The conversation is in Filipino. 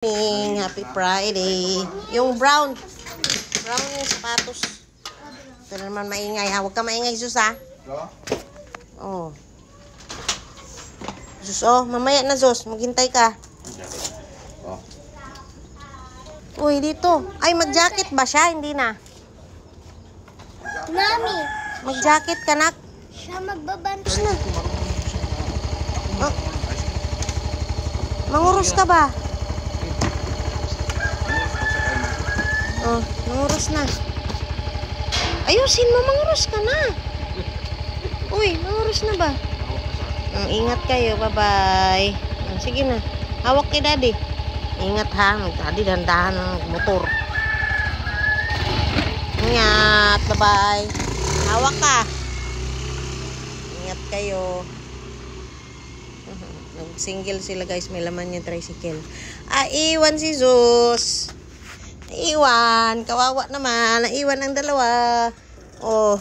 Happy Friday. Yung brown yung sapatos. Ito naman maingay ha. Huwag ka maingay, Sus ha. Oh. Sus, oh. Mamaya na, Sus. Maghintay ka. Uy, dito. Ay, mag-jacket ba siya? Hindi na. Mami. Mag-jacket ka, nak. Siya magbabantos na. Mangurus ka ba? Oh, mangurus na. Ayusin mo, mangurus ka na. Uy, mangurus na ba? Ingat kayo, bye-bye. Sige na, hawak kay daddy. Ingat ha, daddy dandahan ng motor. Ingat, bye-bye. Hawak ka. Ingat kayo. Single sila guys, may laman yung tricycle. Iwan si Zeus. Iwan, kawawa naman. Naiwan ang dalawa. Oh.